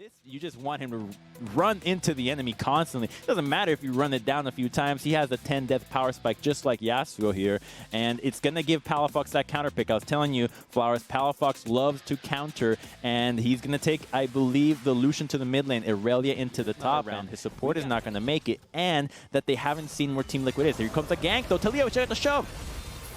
This, you just want him to run into the enemy constantly. It doesn't matter if you run it down a few times. He has a 10 death power spike just like Yasuo here, and it's going to give Palafox that counter pick. I was telling you, Flowers, Palafox loves to counter, and he's going to take, I believe, the Lucian to the mid lane, Irelia into the top round. His support is not going to make it, and that they haven't seen where Team Liquid is. Here comes the gank, though. Talia, check out the shove.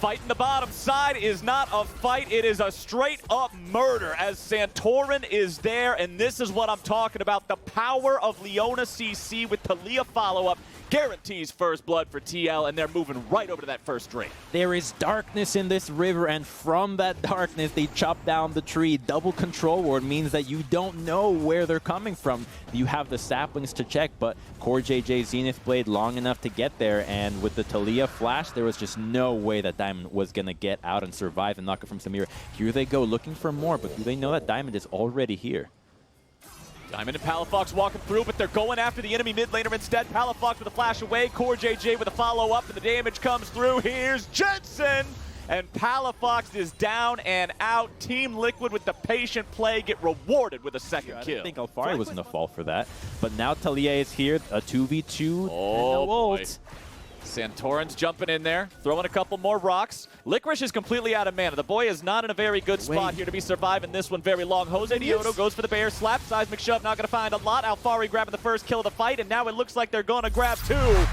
Fighting the bottom side is not a fight, it is a straight-up murder as Santorin is there, and this is what I'm talking about. The power of Leona CC with Talia follow-up guarantees first blood for TL, and they're moving right over to that first drink. There is darkness in this river, and from that darkness, they chop down the tree. Double control ward means that you don't know where they're coming from. You have the saplings to check, but Core JJ Zenith Blade long enough to get there, and with the Talia flash, there was just no way that Diamond was going to get out and survive and knock it from Samira. Here they go, looking for more, but do they know that Diamond is already here? Diamond and Palafox walking through, but they're going after the enemy mid laner instead. Palafox with a flash away, Core JJ with a follow-up, and the damage comes through. Here's Jensen! And Palafox is down and out. Team Liquid with the patient play get rewarded with a second kill. I think Alfari was going to fall for that, but now Talia is here, a 2v2, oh, and no ult. Santorin's jumping in there, throwing a couple more rocks. Licorice is completely out of mana. The boy is not in a very good spot here to be surviving this one very long. Josedeodo goes for the bear slap. Seismic shove, not going to find a lot. Alfari grabbing the first kill of the fight, and now it looks like they're going to grab two.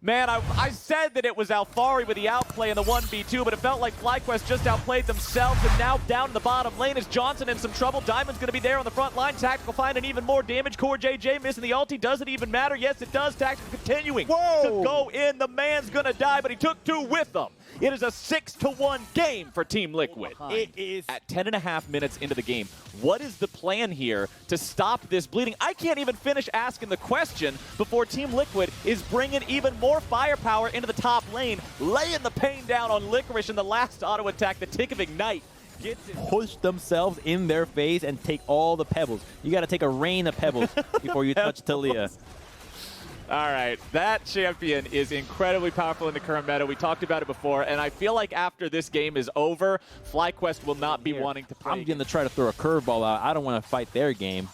Man, I said that it was Alfari with the outplay in the 1v2, but it felt like FlyQuest just outplayed themselves, and now down in the bottom lane is Johnson in some trouble. Diamond's going to be there on the front line. Tactical finding even more damage. Core JJ missing the ulti. Does it even matter? Yes, it does. Tactical continuing to go in. The man's going to die, but he took two with them. It is a 6-1 game for Team Liquid. It is at 10.5 minutes into the game. What is the plan here to stop this bleeding? I can't even finish asking the question before Team Liquid is bringing even more firepower into the top lane, laying the pain down on Licorice in the last auto attack. The tick of Ignite gets it. Push themselves in their face and take all the pebbles. You got to take a rain of pebbles before you touch Talia. All right, that champion is incredibly powerful in the current meta. We talked about it before, and I feel like after this game is over, FlyQuest will not be wanting to play. I'm going to try to throw a curveball out. I don't want to fight their game.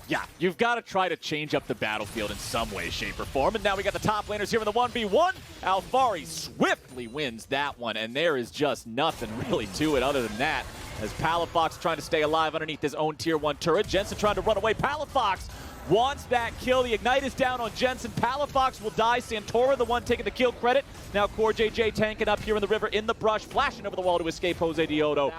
Yeah, you've got to try to change up the battlefield in some way, shape, or form. And now we got the top laners here in the 1v1. Alfari swiftly wins that one, and there is just nothing really to it other than that. As Palafox trying to stay alive underneath his own tier 1 turret. Jensen trying to run away. Palafox wants that kill. The Ignite is down on Jensen. Palafox will die. Santorin, the one taking the kill credit. Now Core JJ tanking up here in the river in the brush, flashing over the wall to escape Josedeodo.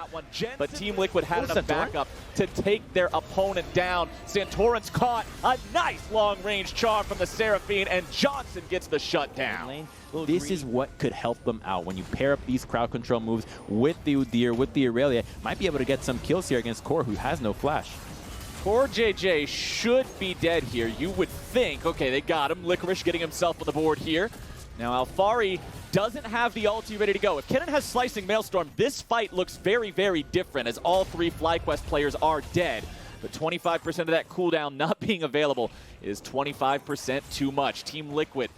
But Team Liquid had enough backup to take their opponent down. Santorin's caught. A nice long-range charm from the Seraphine, and Johnson gets the shutdown. This is what could help them out. When you pair up these crowd control moves with the Udyr, with the Irelia, might be able to get some kills here against Core, who has no flash. Core JJ should be dead here. You would think, okay, they got him. Licorice getting himself on the board here. Now Alfari doesn't have the ulti ready to go. If Kennen has Slicing Maelstrom, this fight looks very, very different as all three FlyQuest players are dead. But 25% of that cooldown not being available is 25% too much. Team Liquid,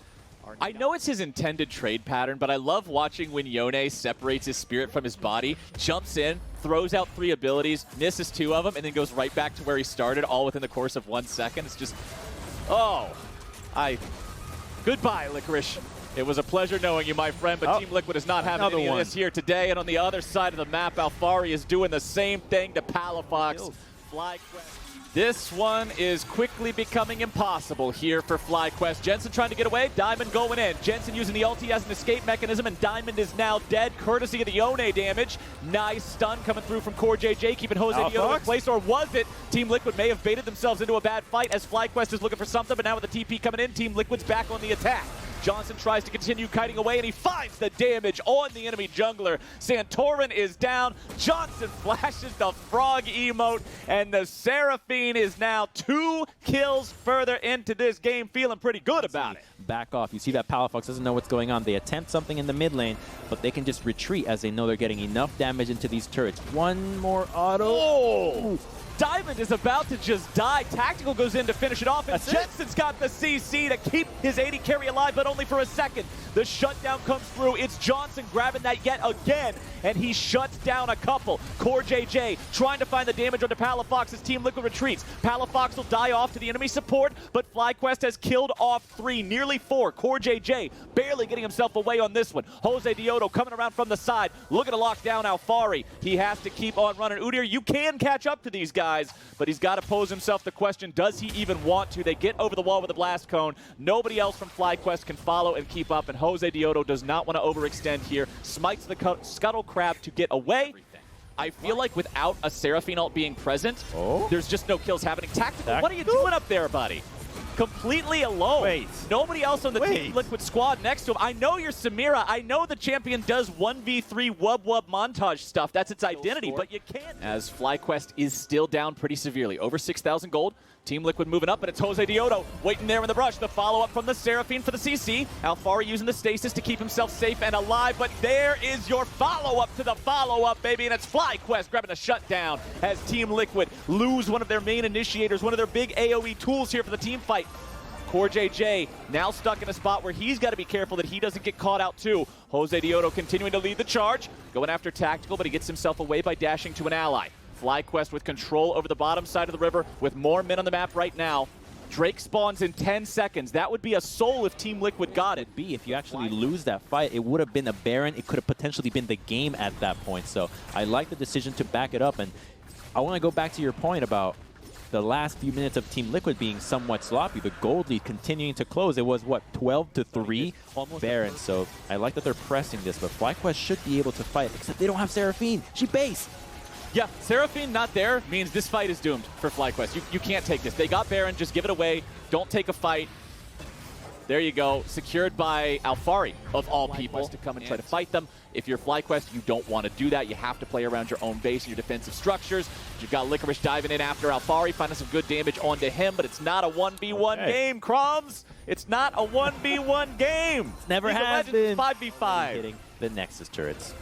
I know it's his intended trade pattern, but I love watching when Yone separates his spirit from his body, jumps in, throws out 3 abilities, misses 2 of them, and then goes right back to where he started, all within the course of 1 second. It's just, goodbye, Licorice. It was a pleasure knowing you, my friend, but Team Liquid is not having any of this here today. And on the other side of the map, Alfari is doing the same thing to Palafox. FlyQuest. This one is quickly becoming impossible here for FlyQuest. Jensen trying to get away, Diamond going in. Jensen using the ulti as an escape mechanism, and Diamond is now dead, courtesy of the Yone damage. Nice stun coming through from Core JJ, keeping Josedeodo in place, or was it? Team Liquid may have baited themselves into a bad fight as FlyQuest is looking for something, but now with the TP coming in, Team Liquid's back on the attack. Johnson tries to continue kiting away, and he finds the damage on the enemy jungler. Santorin is down. Johnson flashes the frog emote, and the Seraphine is now 2 kills further into this game, feeling pretty good about it. Back off. You see that Palafox doesn't know what's going on. They attempt something in the mid lane, but they can just retreat as they know they're getting enough damage into these turrets. One more auto. Oh! Diamond is about to just die. Tactical goes in to finish it off, and Jensen's got the CC to keep his 80 carry alive, but only for a second. The shutdown comes through. It's Johnson grabbing that yet again, and he shuts down a couple. Core JJ trying to find the damage onto Palafox as Team Liquid retreats. Palafox will die off to the enemy support, but FlyQuest has killed off 3, nearly 4. Core JJ barely getting himself away on this one. Josedeodo coming around from the side, looking to lock down Alfari. He has to keep on running. Udyr, you can catch up to these guys, but he's got to pose himself the question, does he even want to? They get over the wall with a blast cone. Nobody else from FlyQuest can follow and keep up, and Josedeodo does not want to overextend here. Smites the Scuttle Crab to get away. I feel like without a Seraphine ult being present, there's just no kills happening. Tactical, what are you doing up there, buddy? Completely alone. Wait. Nobody else on the Team Liquid squad next to him. I know you're Samira. I know the champion does 1v3 wub montage stuff. That's its identity, but you can't. As FlyQuest is still down pretty severely. Over 6,000 gold. Team Liquid moving up, and it's Josedeodo waiting there in the brush. The follow-up from the Seraphine for the CC. Alfari using the stasis to keep himself safe and alive, but there is your follow-up to the follow-up, baby, and it's FlyQuest grabbing a shutdown as Team Liquid lose one of their main initiators, one of their big AoE tools here for the team fight. Core JJ now stuck in a spot where he's got to be careful that he doesn't get caught out too. Josedeodo continuing to lead the charge, going after Tactical, but he gets himself away by dashing to an ally. FlyQuest with control over the bottom side of the river with more men on the map right now. Drake spawns in 10 seconds. That would be a soul if Team Liquid got it. If you actually lose that fight, it would have been a Baron. It could have potentially been the game at that point. So I like the decision to back it up. And I want to go back to your point about the last few minutes of Team Liquid being somewhat sloppy. The gold lead continuing to close. It was, what, 12-3? Almost Baron. So I like that they're pressing this. But FlyQuest should be able to fight, except they don't have Seraphine. She base. Yeah, Seraphine not there means this fight is doomed for FlyQuest. You can't take this. They got Baron, just give it away. Don't take a fight. There you go. Secured by Alfari, of all people, to come and try to fight them. If you're FlyQuest, you don't want to do that. You have to play around your own base and your defensive structures. You've got Licorice diving in after Alfari, finding some good damage onto him, but it's not a 1v1 game, Crumbs. It's not a 1v1 game. Never has been. 5v5. Hitting the Nexus turrets.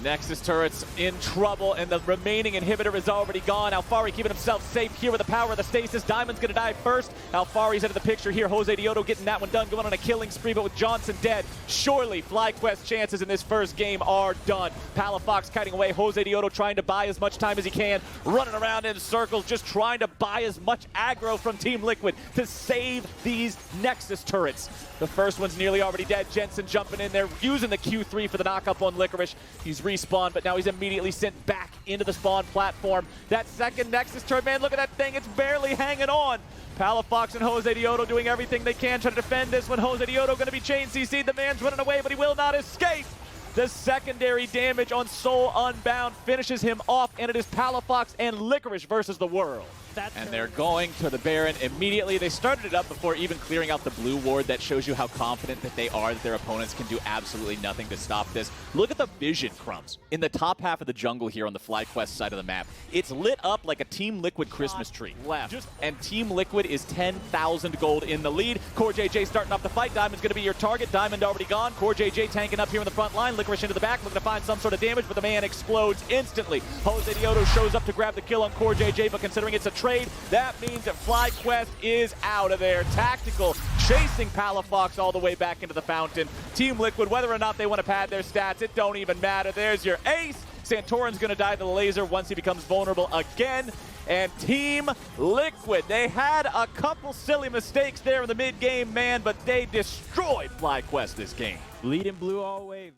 Nexus turret's in trouble, and the remaining inhibitor is already gone. Alfari keeping himself safe here with the power of the stasis. Diamond's going to die first. Alfari's out of the picture here. Josedeodo getting that one done, going on a killing spree, but with Johnson dead, surely FlyQuest's chances in this first game are done. Palafox kiting away. Josedeodo trying to buy as much time as he can, running around in circles, just trying to buy as much aggro from Team Liquid to save these Nexus turrets. The first one's nearly already dead. Jensen jumping in there, using the Q3 for the knock-up on Licorice. He's respawned, but now he's immediately sent back into the spawn platform. That second Nexus turret, man, look at that thing. It's barely hanging on. Palafox and Josedeodo doing everything they can trying to defend this one. Josedeodo going to be chain CC'd. The man's running away, but he will not escape. The secondary damage on Soul Unbound finishes him off, and it is Palafox and Licorice versus the world. And they're going to the Baron immediately. They started it up before even clearing out the blue ward. That shows you how confident that they are, that their opponents can do absolutely nothing to stop this. Look at the vision, Crumbs, in the top half of the jungle here on the FlyQuest side of the map. It's lit up like a Team Liquid Christmas tree. And Team Liquid is 10,000 gold in the lead. Core JJ starting off the fight. Diamond's going to be your target. Diamond already gone. Core JJ tanking up here in the front line. Licorice into the back, looking to find some sort of damage, but the man explodes instantly. Josedeodo shows up to grab the kill on Core JJ, but considering it's a trade, that means that FlyQuest is out of there. Tactical chasing Palafox all the way back into the fountain. Team Liquid, whether or not they want to pad their stats, it don't even matter. There's your ace. Santorin's going to die to the laser once he becomes vulnerable again. And Team Liquid, they had a couple silly mistakes there in the mid-game, man, but they destroyed FlyQuest this game. Bleeding blue all the way.